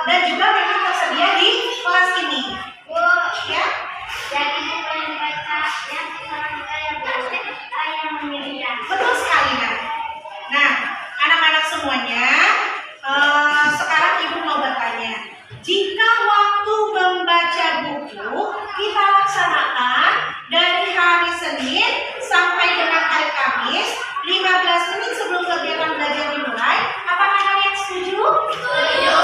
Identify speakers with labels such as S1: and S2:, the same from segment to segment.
S1: dan juga memang tersedia di kelas ini. Ya.
S2: Jadi buku yang dibaca yang sekarang saya memilih.
S1: Betul sekali, Nak. Nah, anak-anak semuanya, sekarang Ibu mau bertanya. Jika waktu membaca buku kita laksanakan dari hari Senin sampai dengan hari Kamis, 15 menit sebelum kegiatan belajar dimulai, apakah kalian setuju? Setuju.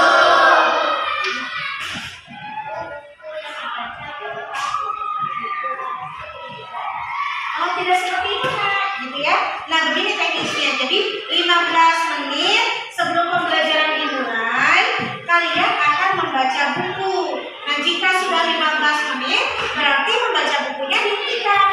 S1: Kalau tidak seperti itu, Kak, gitu ya. Nah, begini teknisnya. Jadi, 15 menit sebelum pembelajaran dimulai, kalian akan membaca buku. Nah, jika sudah 15 menit, berarti membaca bukunya dihentikan.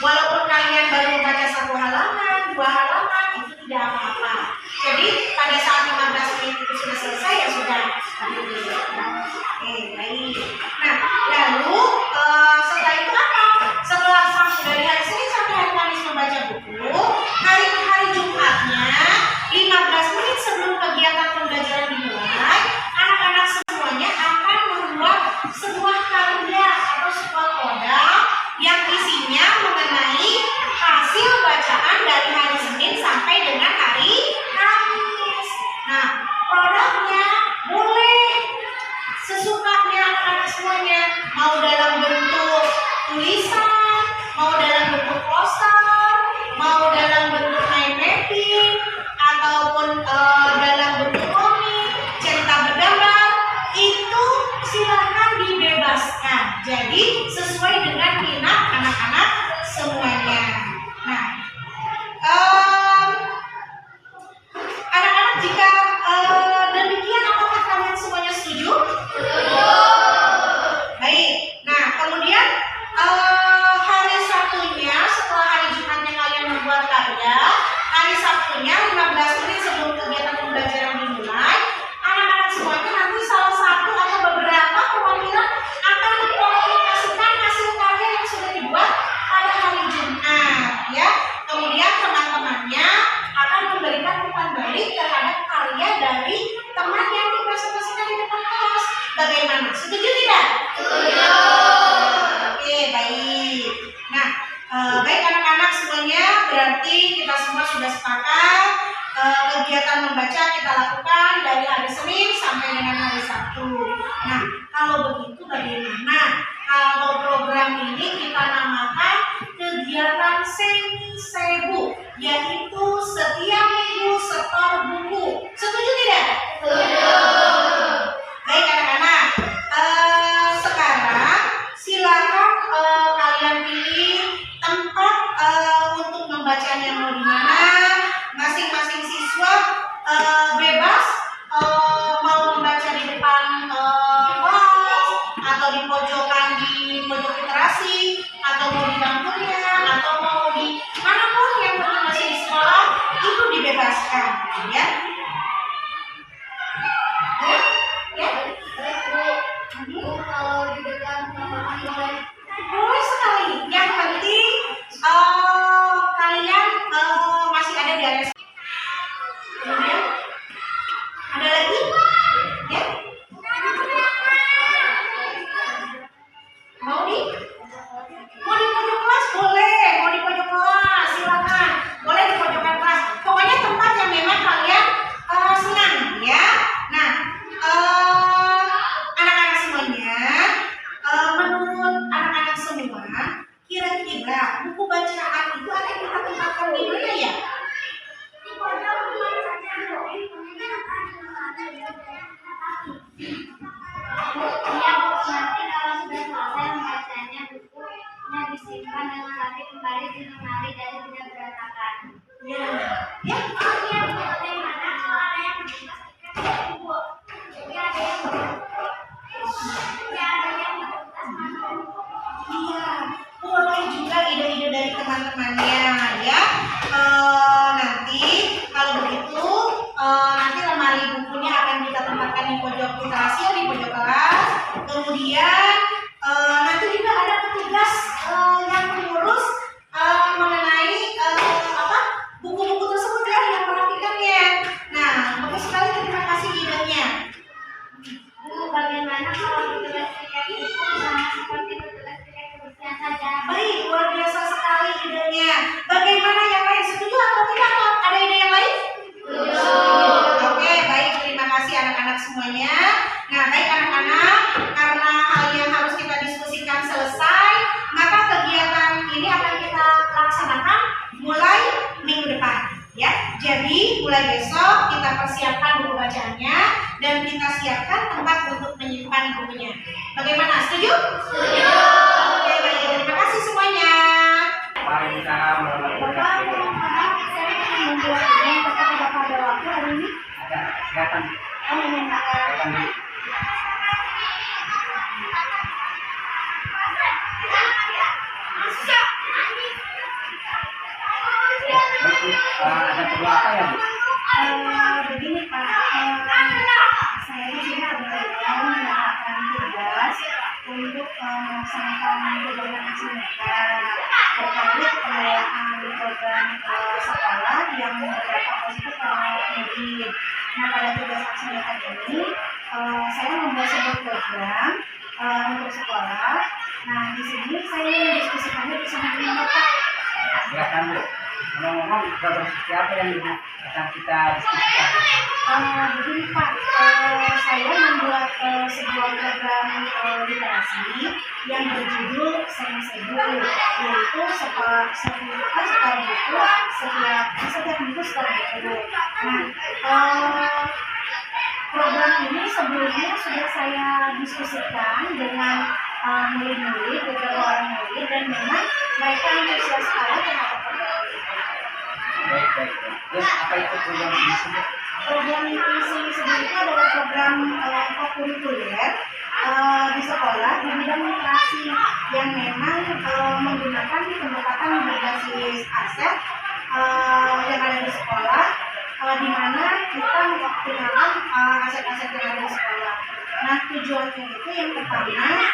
S1: Walaupun kalian baru membaca 1 halaman, 2 halaman, itu tidak apa-apa. Jadi, pada saat 15 menit itu sudah selesai, ya sudah. Oke, baik. Nah, lalu setelah itu apa? Setelah dari hari Senin sampai hari Kamis membaca buku, hari Jumatnya 15 menit sebelum kegiatan pembelajaran dimulai, anak-anak semuanya akan membuat sebuah karya atau sebuah kodam yang isinya mengenai hasil bacaan dari hari Senin sampai dengan hari Kamis. Nah, produknya boleh sesukanya anak-anak semuanya, mau dalam bentuk tulisan, mau dalam bentuk poster, mau dalam bentuk mind mapping, ataupun dalam bentuk komik, cerita bergambar, itu silahkan dibebaskan. Jadi sesuai dengan minat anak-anak semuanya. Nah, anak-anak jika demikian, apakah kalian semuanya setuju? Baik. Nah, kemudian hari Sabtunya, setelah hari Jumatnya kalian membuat karya, hari Sabtunya 15 menit sebelum kegiatan pembelajaran dimulai, anak-anak semuanya nanti salah satu atau beberapa perwakilan akan mempublikasikan hasil karya yang sudah dibuat pada hari Jumat, ya. Kemudian teman-temannya akan memberikan umpan balik terhadap karya dari teman yang dipresentasikan di depan kelas. Bagaimana? Setuju tidak? Setuju. Oke, baik. Nah, baik anak-anak semuanya, berarti kita semua sudah sepakat kegiatan membaca kita lakukan dari hari Senin sampai dengan hari Sabtu. Nah, kalau begitu bagaimana kalau program ini kita namakan kegiatan semi-sebu, yaitu setiap minggu setor buku. Setuju tidak? Setuju. Baik anak-anak, sekarang silakan kalian pilih tempat untuk membacanya mau di mana. Masing-masing siswa bebas mau membaca di depan kelas, atau di pojokan di pojok literasi, atau mau di dapurnya, atau mau di manapun yang penting masih di sekolah, itu dibebaskan, ya.
S2: Kalau di depan
S1: Boleh sekali. Yang penting kalian masih ada di area. Kemudian ada lagi? Ya? Mau di pojok kelas boleh, mau di pojok kelas silakan. Boleh di pojokan kelas. Pokoknya tempat yang memang kalian senang, ya. Nah, anak-anak semuanya, menurut anak-anak semua, kira-kira buku bacaan itu akan kita tempatkan di mana ya?
S2: nanti kalau sudah selesai membacanya, bukunya disimpan dengan rapi kembali di lemari dan tidak berantakan.
S1: Ya. Ya.
S2: Bagaimana kalau ada yang membersihkan buku? Jadi ada yang
S1: Iya, boleh juga ide-ide dari teman-temannya, ya. Nanti kalau begitu, nanti lemari bukunya akan kita tempatkan di pojok literasi, di pojok kelas. Kemudian nanti juga ada petugas yang mengurus mengenai buku-buku tersebut, ya, yang merapikannya. Nah, bagus sekali, terima kasih idenya. baik anak-anak, karena hal yang harus kita diskusikan selesai, maka kegiatan ini akan kita laksanakan mulai minggu depan, ya. Jadi mulai besok kita persiapkan buku bacaannya dan kita siapkan tempat untuk menyimpan bukunya. Bagaimana? Setuju? Setuju. Oke, baik. Terima kasih semuanya.
S3: Waalaikumsalam warahmatullahi
S2: Bapak,
S3: wabarakatuh.
S2: saya ingin membuatnya, apakah Bapak ada waktu hari ini?
S3: Ada, silakan.
S2: Oh,
S3: Silakan dulu. Ada perlu apa ya, Bu?
S2: Begini Pak, saya di sini ada mendapatkan tugas untuk melaksanakan kegiatan SMK terkait pengelolaan program sekolah yang berdampak positif pada murid. Nah, pada tugas aksinikan ini saya membuat sebuah program untuk sekolah. Nah, di sini saya mendiskusikannya bersama dengan Bapak.
S3: Silakan, Bu. Ngomong-ngomong, program siapa yang akan kita diskusikan?
S2: Begini Pak, saya membuat sebuah program literasi yang berjudul Semesedu, yaitu setiap minggu sekali buku. Nah, program ini sebelumnya sudah saya diskusikan dengan murid-murid, beberapa orang murid, dan memang mereka antusias sekali terhadap program ini.
S3: Baik. Terus apa itu program ini disebut?
S2: Program inklusi sendiri itu adalah program kokurikuler di sekolah di bidang literasi yang memang menggunakan pendekatan berbasis aset yang ada di sekolah, di mana kita mengoptimalkan aset-aset yang ada di sekolah. Nah, tujuannya itu yang pertama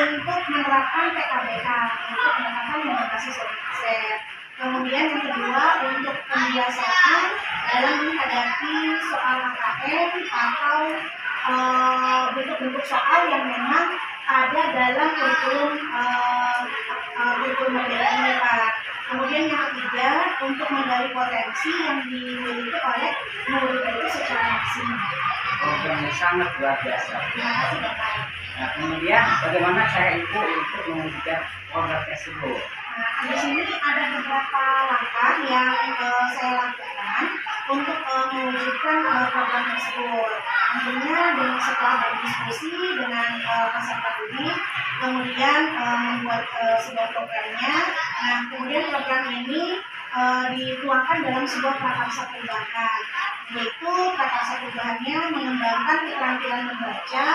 S2: untuk menerapkan PKBK, untuk pendekatan yang berbasis aset. Kemudian yang kedua untuk pembiasaan dalam menghadapi soal KKN atau bentuk-bentuk soal yang memang ada dalam kurikulum modern ini, Pak. Kemudian yang ketiga untuk menggali potensi yang dimiliki oleh murid itu secara maksimal.
S3: Program yang sangat luar biasa.
S2: Terima kasih Bapak.
S3: Nah, kemudian bagaimana cara Ibu untuk mewujudkan program tersebut?
S2: Nah, di sini ada beberapa langkah yang saya lakukan untuk mewujudkan program tersebut. Tentunya dengan setelah berdiskusi dengan peserta didik, kemudian membuat sebuah programnya. Nah, kemudian program ini dituangkan dalam sebuah prakarsa perubahan, yaitu prakarsa perubahannya mengembangkan keterampilan membaca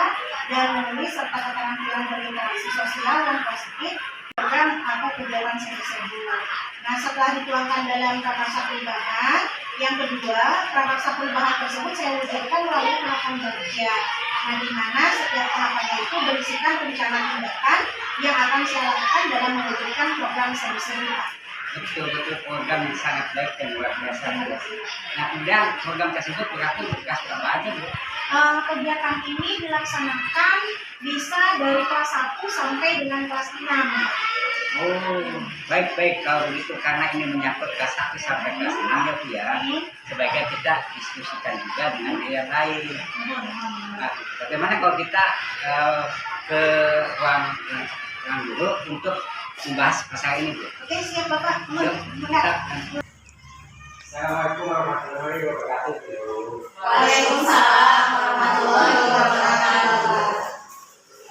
S2: dan menulis serta keterampilan berinteraksi sosial dan positif program atau kegiatan Semesedu. Nah, setelah dituangkan dalam prakarsa perubahan, yang kedua, prakarsa perubahan tersebut saya wujudkan melalui tahapan baca. Nah, di mana setiap tahapannya itu berisikan rencana tindakan yang akan saya lakukan dalam mewujudkan program Semesedu.
S3: Betul-betul program yang sangat baik dan luar biasa. Nah, kemudian program tersebut berlaku untuk kelas berapa aja, Bu?
S2: Kegiatan ini dilaksanakan bisa dari kelas 1 sampai dengan kelas 6.
S3: Oh, baik. Kalau begitu karena ini menyangkut kelas 1 sampai kelas 6 ya, Bu ya. Sebaiknya kita diskusikan juga dengan yang lain. Nah, bagaimana kalau kita ke ruang guru untuk membahas masalah ini, Bu?
S2: Oke, siap Bapak.
S3: Yuk,
S2: Menghadap.
S3: Assalamualaikum warahmatullahi wabarakatuh.
S1: Waalaikumsalam warahmatullahi wabarakatuh.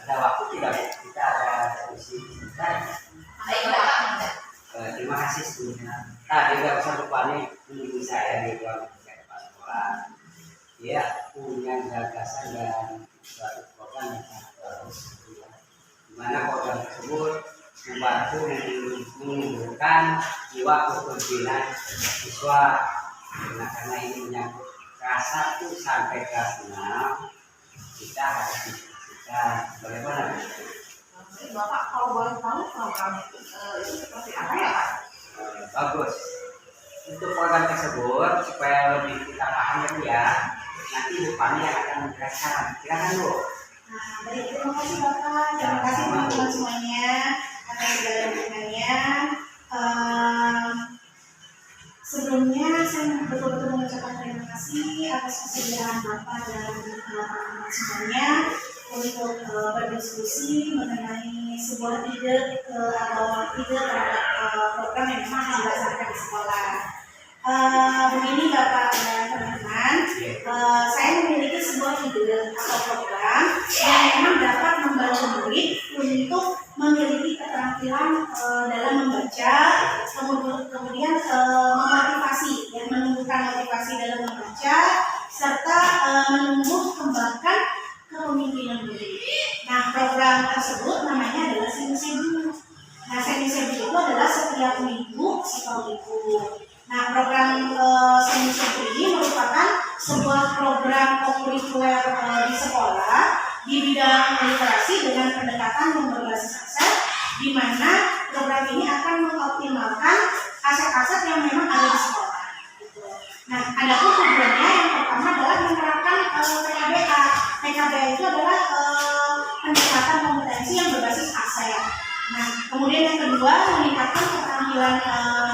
S3: Ada waktu tidak, Bu? Kita ada diskusi sebentar.
S1: Baiklah.
S3: Terima kasih sebelumnya. Juga usah lupa nih menunggu saya di ruang kepala sekolah. Dia punya gagasan dan suatu program yang sangat bagus. Di mana program tersebut membantu menumbuhkan jiwa kepemimpinan siswa. Nah, karena ini menyangkut kelas 1 sampai kelas 6, kita harus diskusikan bagaimana.
S1: Bapak kalau boleh tahu program itu seperti apa ya, Pak?
S3: Bagus. Untuk program tersebut supaya lebih kita paham ya, nanti Bu Pani yang akan menjelaskan. Silakan, Bu.
S2: Nah, baik, terima kasih Bapak. Terima kasih teman-teman semuanya atas segala dukungannya. Sebelumnya saya betul-betul mengucapkan terima kasih kasih atas kesediaan Bapak dan teman-teman semuanya untuk berdiskusi mengenai sebuah ide atau ide terhadap program yang memang dilaksanakan di sekolah. Begini Bapak dan teman-teman, saya memiliki sebuah ide atau program yang memang dapat membantu murid untuk memiliki keterampilan dalam membaca, kemudian memotivasi, ya, menumbuhkan motivasi dalam membaca, serta menumbuh kembangkan kepemimpinan murid. Nah, program tersebut namanya adalah Seni-Sebu. Nah, Seni-Sebu itu adalah setiap minggu sekali minggu. Nah, program Seni-Sebu ini merupakan sebuah program kurikuler di sekolah di bidang literasi dengan pendekatan yang berbasis aset, di mana program ini akan mengoptimalkan aset-aset yang memang ada di sekolah. Nah, ada pun tujuannya yang pertama adalah menerapkan PKBA. PKBA itu adalah pendekatan kompetensi yang berbasis aset. Nah, kemudian yang kedua meningkatkan keterampilan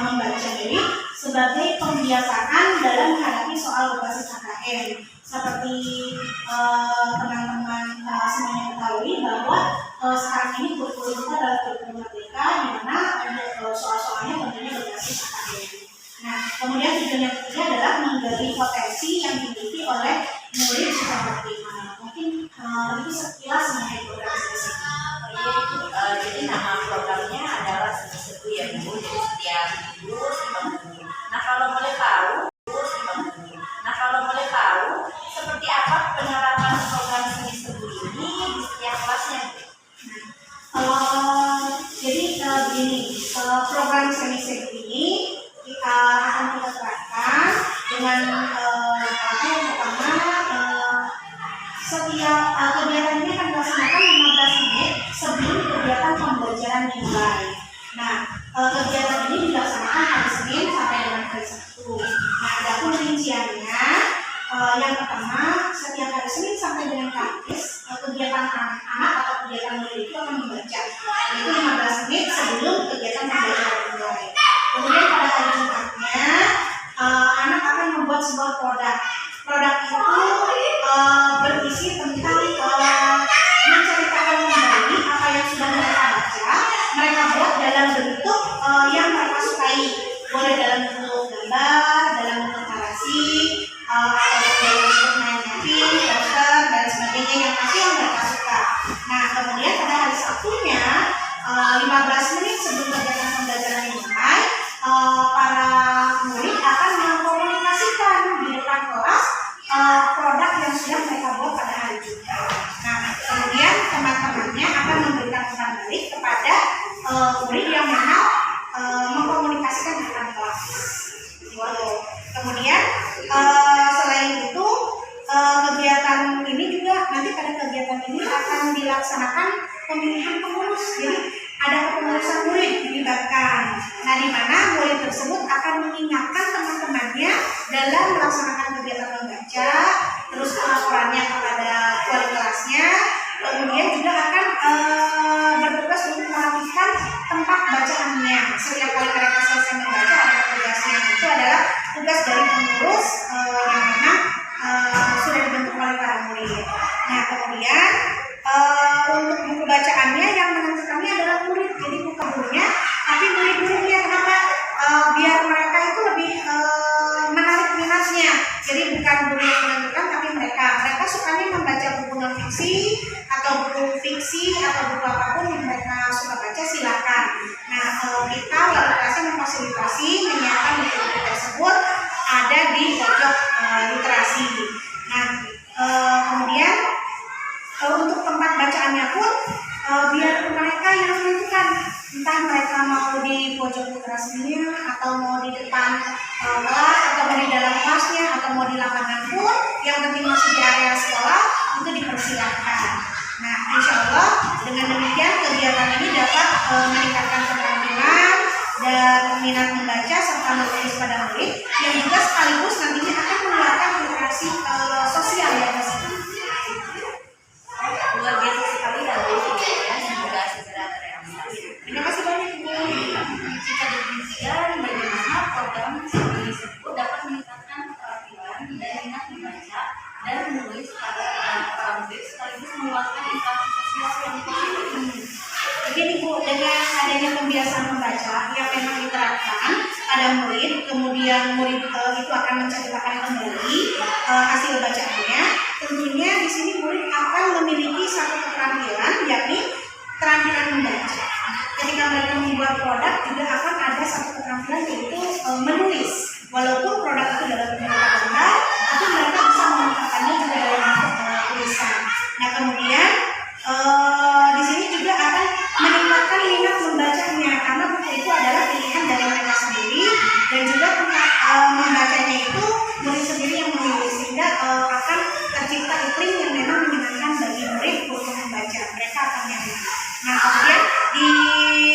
S2: membaca diri sebagai pembiasaan dalam menghadapi soal berbasis KKN. Seperti teman-teman semuanya ketahui bahwa sekarang ini kurikulum kita adalah kurikulum merdeka, di mana soal-soalnya tentunya berbasis KKN. Nah, kemudian tujuan yang ketiga adalah menggali potensi yang dimiliki oleh murid secara optimal. Mungkin itu sekilas mengenai program ini.
S1: Jadi nama programnya adalah Seni-Sebu ya Bu. Jadi setiap minggu minggu. Nah kalau boleh tahu seperti apa penerapan program Seni-Sebu ini di setiap kelasnya?
S2: Jadi begini, program Seni-Sebu ini kita akan kita terapkan dengan yang pertama setiap kegiatan ini akan dilaksanakan 15 menit sebelum kegiatan pembelajaran dimulai. Nah, kegiatan ini dilaksanakan hari Senin sampai dengan hari Sabtu. Nah, ada pun rinciannya. Yang pertama, setiap hari Senin sampai dengan Kamis, kegiatan anak-anak atau kegiatan murid itu akan membaca. Yaitu 15 menit sebelum kegiatan pembelajaran dimulai. Kemudian pada hari Jumatnya, anak akan membuat sebuah produk. Produk itu berisi tentang menceritakan kembali apa yang sudah mereka baca. Mereka buat dalam bentuk yang mereka sukai. Boleh dalam bentuk gambar, dalam bentuk narasi, atau dalam bentuk main grafik, poster, dan sebagainya yang pasti yang mereka suka. Nah, kemudian pada hari Sabtunya, 15 menit sebelum kegiatan pembelajaran dimulai, para murid akan mengkomunikasikan di depan kelas produk yang sudah mereka buat pada hari Jumat. Nah, kemudian teman-temannya akan memberikan umpan balik kepada murid yang memang mengkomunikasikan di depan kelas. Kemudian selain itu kegiatan ini juga nanti pada kegiatan ini akan dilaksanakan pemilihan pengurus. Jadi ada kepengurusan murid dilibatkan. Nah, di mana murid tersebut akan mengingatkan teman-temannya dalam melaksanakan kegiatan membaca, terus laporannya kepada wali kelasnya, kemudian juga akan bertugas untuk merapikan tempat bacaannya. Setiap kali mereka selesai membaca ada tugasnya. Itu adalah tugas dari pengurus yang memang sudah dibentuk oleh para murid. Nah, kemudian untuk buku bacaannya yang menentukannya adalah murid. Jadi bukan gurunya, tapi murid-muridnya. Kenapa? Biar mereka itu lebih menarik minatnya. Jadi bukan guru yang menentukan, tapi mereka sukanya membaca buku non fiksi atau buku fiksi atau buku apapun yang mereka suka baca, silakan. Nah, kita wali kelasnya memfasilitasi menyiapkan buku-buku tersebut ada di pojok literasi. Nah, kemudian untuk tempat bacaannya pun biar mereka yang menentukan, entah mereka mau di pojok literasinya atau mau di depan kelas atau mau di dalam kelasnya atau mau di lapangan pun, yang penting masih di area sekolah itu dipersilakan. Nah, insya Allah dengan demikian kegiatan ini dapat meningkatkan keterampilan dan minat membaca serta menulis pada murid yang juga sekaligus nantinya akan mengeluarkan literasi sosial ya Mas.
S1: Luar biasa sekali dan semoga segera terrealisasi.
S2: Terima kasih banyak Bu.
S1: Jika demikian, bagaimana program Seni-Sebu dapat meningkatkan keterampilan dan Begini Bu, dengan adanya pembiasaan membaca yang memang diterapkan pada murid, kemudian murid itu akan menceritakan kembali hasil bacaannya. Tentunya di sini murid akan memiliki satu keterampilan, yakni keterampilan membaca. Ketika mereka membuat produk juga akan ada satu keterampilan, yaitu menulis. Walaupun produk itu dalam bentuk gambar, tapi mereka bisa mengungkapkannya juga dalam bentuk tulisan. Nah kemudian di sini juga akan meningkatkan minat membacanya, karena buku itu adalah pilihan dari mereka sendiri, dan juga membacanya itu murid sendiri yang menulis, sehingga akan tercipta iklim yang memang menyenangkan bagi murid untuk membaca. Mereka akan nyaman. Nah kemudian di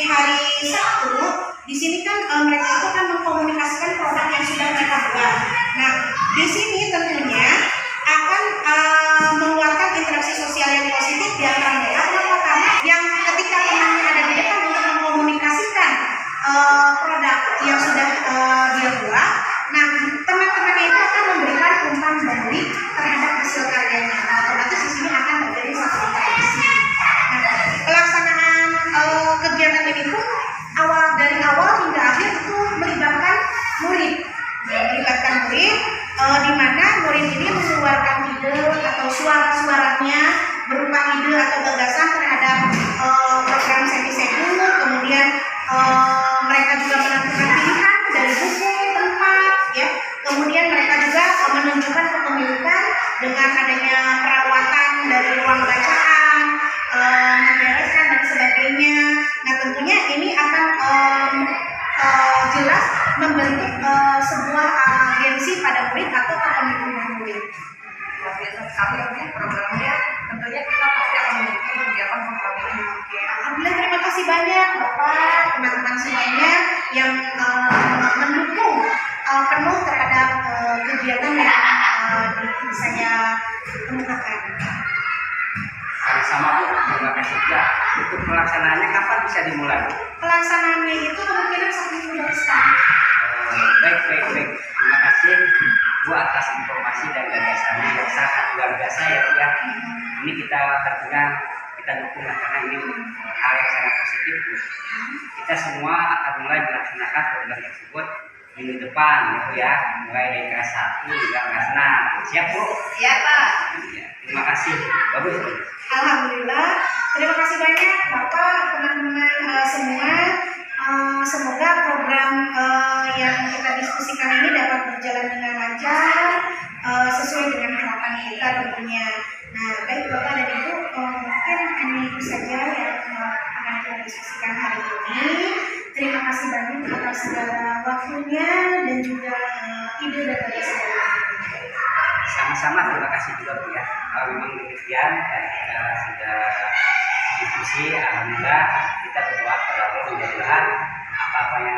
S1: hari Sabtu di sini kan mereka itu kan mengkomunikasikan produk yang sudah mereka buat. Nah di sini tentunya akan mengeluarkan interaksi sosial yang positif di antara mereka. Kenapa? Karena yang ketika temannya ada di depan untuk mengkomunikasikan produk yang sudah dia buat, nah teman-temannya itu akan memberikan umpan balik terhadap hasil karyanya. Nah otomatis di sini akan terjadi satu interaksi. Nah pelaksanaan kegiatan ini pun dari awal hingga akhir itu melibatkan murid. Nah, melibatkan murid di mana murid ini mengeluarkan ide atau suara-suaranya berupa ide atau gagasan terhadap program Sepi-Sepu. Kemudian mereka juga menentukan pilihan dari buku, tempat, ya. Kemudian mereka juga menunjukkan kepemilikan dengan adanya perawatan dari ruang bacaan, membereskan dan sebagainya. Nah tentunya ini akan jelas membentuk sebuah agensi pada murid atau kepemimpinan murid.
S2: Luar biasa sekali ya programnya. Tentunya kita pasti akan memiliki kegiatan program ini.
S1: Alhamdulillah, terima kasih banyak Bapak, teman-teman semuanya yang mendukung penuh terhadap kegiatan yang saya kemukakan.
S3: Sama-sama Bu, terima kasih juga. Untuk pelaksanaannya kapan bisa dimulai?
S1: Pelaksanaannya itu kemungkinan 1 minggu sekali.
S3: Baik. Terima kasih Bu atas informasi dan gagasannya yang sangat luar biasa ya Bu ya. Ini kita tentunya kita dukung karena ini hal yang sangat positif Bu. Kita semua akan mulai melaksanakan program tersebut minggu depan ya Bu ya, mulai dari kelas 1 hingga kelas 6. Siap Bu?
S1: Siap Pak.
S3: Terima kasih. Bagus Bu.
S1: Alhamdulillah, terima kasih banyak Bapak, teman-teman semua. Semoga program yang kita diskusikan ini dapat berjalan dengan lancar, sesuai dengan harapan kita tentunya. Nah, baik Bapak dan Ibu, mungkin hanya itu saja yang akan kita diskusikan hari ini. Terima kasih banyak atas segala waktunya dan juga ide dan gagasan.
S3: Sama-sama, terima kasih juga Bu ya. Kalau memang demikian tadi kita sudah diskusi, alhamdulillah kita berdoa kepada Allah mudah-mudahan apa-apa yang